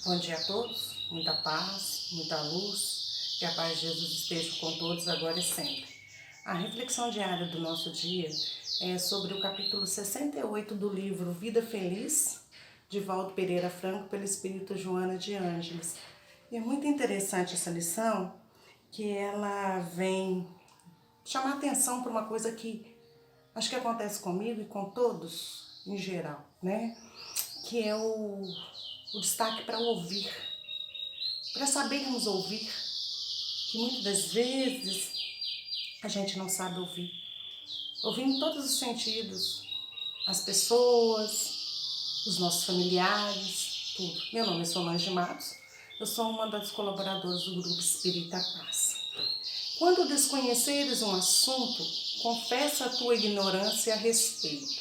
Bom dia a todos, muita paz, muita luz, que a paz de Jesus esteja com todos agora e sempre. A reflexão diária do nosso dia é sobre o capítulo 68 do livro Vida Feliz, de Valdo Pereira Franco, pelo Espírito Joana de Ângeles. E é muito interessante essa lição, que ela vem chamar atenção para uma coisa que acho que acontece comigo e com todos em geral, né? Que é o destaque para ouvir, para sabermos ouvir, que muitas das vezes a gente não sabe ouvir. Ouvir em todos os sentidos, as pessoas, os nossos familiares, tudo. Meu nome é Solange Matos, eu sou uma das colaboradoras do Grupo Espírita Paz. Quando desconheceres um assunto, confessa a tua ignorância a respeito.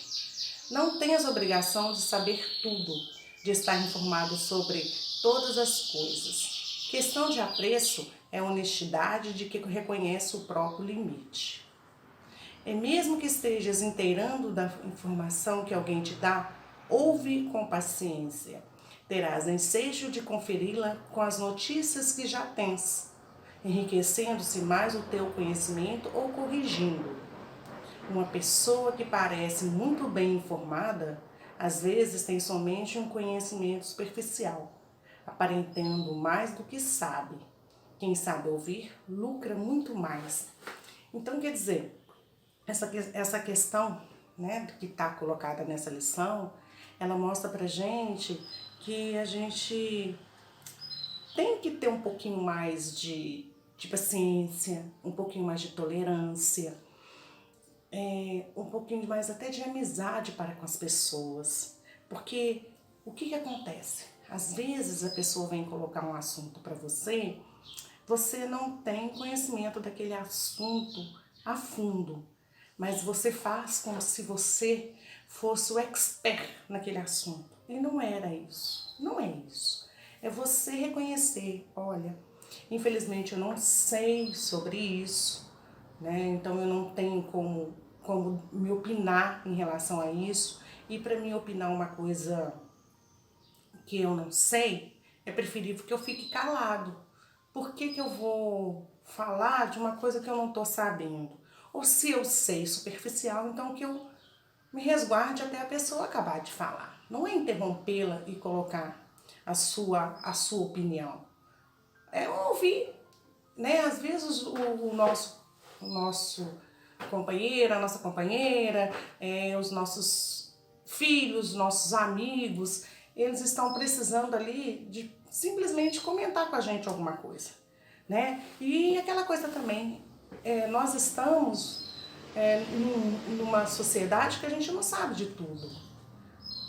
Não tens obrigação de saber tudo, de estar informado sobre todas as coisas. Questão de apreço é a honestidade de que reconhece o próprio limite. E mesmo que estejas inteirando da informação que alguém te dá, ouve com paciência. Terás ensejo de conferi-la com as notícias que já tens, enriquecendo-se mais o teu conhecimento ou corrigindo. Uma pessoa que parece muito bem informada, às vezes tem somente um conhecimento superficial, aparentando mais do que sabe. Quem sabe ouvir, lucra muito mais. Então, quer dizer, essa questão, né, que está colocada nessa lição, ela mostra pra gente que a gente tem que ter um pouquinho mais de paciência, um pouquinho mais de tolerância, um pouquinho mais até de amizade para com as pessoas. Porque o que acontece? Às vezes a pessoa vem colocar um assunto para você, você não tem conhecimento daquele assunto a fundo, mas você faz como se você fosse o expert naquele assunto. E não era isso, não é isso. É você reconhecer, olha, infelizmente eu não sei sobre isso, né? Então eu não tenho como me opinar em relação a isso. E para mim opinar uma coisa que eu não sei, é preferível que eu fique calado. Por que eu vou falar de uma coisa que eu não estou sabendo? Ou se eu sei superficial, então que eu me resguarde até a pessoa acabar de falar. Não é interrompê-la e colocar a sua opinião. É ouvir, né? Às vezes o nosso companheiro, a nossa companheira, os nossos filhos, nossos amigos, eles estão precisando ali de simplesmente comentar com a gente alguma coisa, né? E aquela coisa também, nós estamos numa sociedade que a gente não sabe de tudo.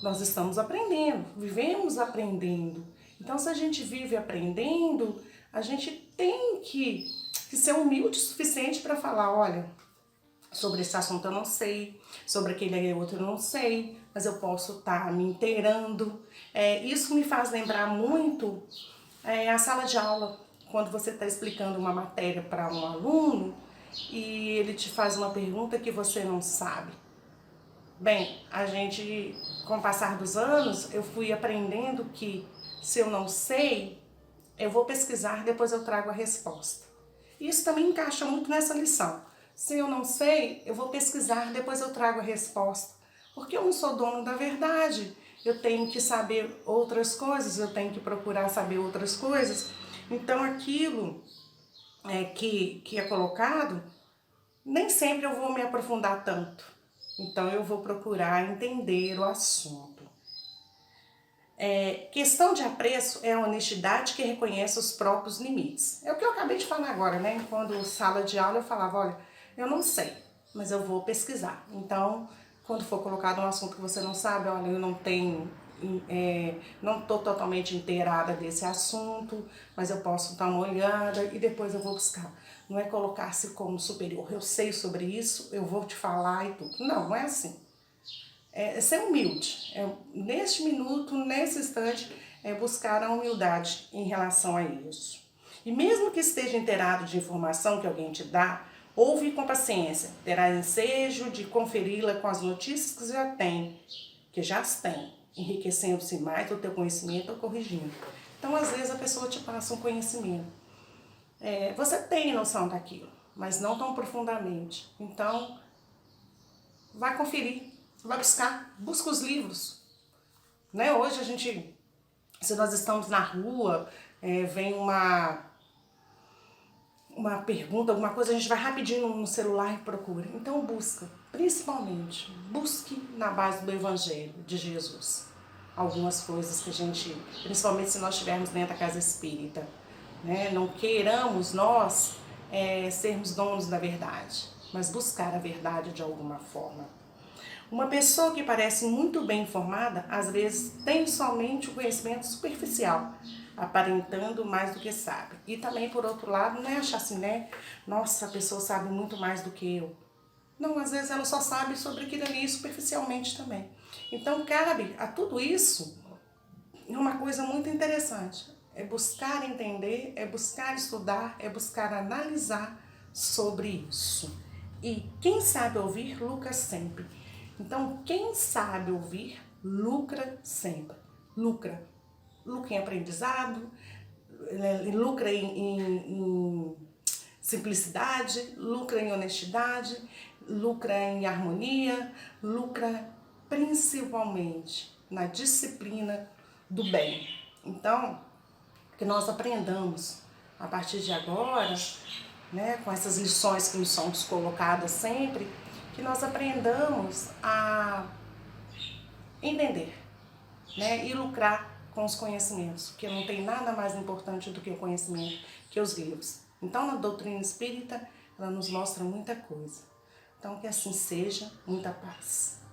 Nós estamos aprendendo, vivemos aprendendo. Então, se a gente vive aprendendo, a gente tem que ser humilde o suficiente para falar, olha, sobre esse assunto eu não sei, sobre aquele outro eu não sei, mas eu posso estar me inteirando. Isso me faz lembrar muito a sala de aula, quando você está explicando uma matéria para um aluno e ele te faz uma pergunta que você não sabe. Bem, com o passar dos anos, eu fui aprendendo que se eu não sei, eu vou pesquisar, depois eu trago a resposta. Isso também encaixa muito nessa lição. Se eu não sei, eu vou pesquisar, depois eu trago a resposta. Porque eu não sou dono da verdade. Eu tenho que saber outras coisas, eu tenho que procurar saber outras coisas. Então aquilo que é colocado, nem sempre eu vou me aprofundar tanto. Então eu vou procurar entender o assunto. Questão de apreço é a honestidade que reconhece os próprios limites. É o que eu acabei de falar agora, né? Quando sala de aula eu falava, olha, eu não sei, mas eu vou pesquisar. Então, quando for colocado um assunto que você não sabe, olha, eu não tenho, não estou totalmente inteirada desse assunto, mas eu posso dar uma olhada e depois eu vou buscar. Não é colocar-se como superior, eu sei sobre isso, eu vou te falar e tudo. Não, não é assim. É ser humilde. Neste minuto, nesse instante, buscar a humildade em relação a isso. E mesmo que esteja inteirado de informação que alguém te dá, ouve com paciência. Terá ensejo de conferi-la com as notícias que já as tem, enriquecendo-se mais o teu conhecimento ou corrigindo. Então, às vezes, a pessoa te passa um conhecimento. Você tem noção daquilo, mas não tão profundamente. Então, vai conferir, vai buscar, busca os livros. Né? Hoje a gente, se nós estamos na rua, vem uma pergunta, alguma coisa, a gente vai rapidinho no celular e procura. Então busca, principalmente, busque na base do Evangelho de Jesus. Algumas coisas que a gente, principalmente se nós estivermos dentro da casa espírita, né? Não queiramos nós sermos donos da verdade, mas buscar a verdade de alguma forma. Uma pessoa que parece muito bem informada, às vezes tem somente o conhecimento superficial, aparentando mais do que sabe. E também, por outro lado, não é achar assim, né? Nossa, a pessoa sabe muito mais do que eu. Não, às vezes ela só sabe sobre aquilo ali superficialmente também. Então, cabe a tudo isso uma coisa muito interessante. É buscar entender, é buscar estudar, é buscar analisar sobre isso. E quem sabe ouvir, lucra sempre. Então, quem sabe ouvir, lucra sempre. Lucra. Lucra em aprendizado, lucra em simplicidade, lucra em honestidade, lucra em harmonia, lucra principalmente na disciplina do bem. Então, que nós aprendamos a partir de agora, né, com essas lições que nos são colocadas sempre, que nós aprendamos a entender, né, e lucrar com os conhecimentos, porque não tem nada mais importante do que o conhecimento, que os livros. Então, na doutrina espírita, ela nos mostra muita coisa. Então, que assim seja, muita paz.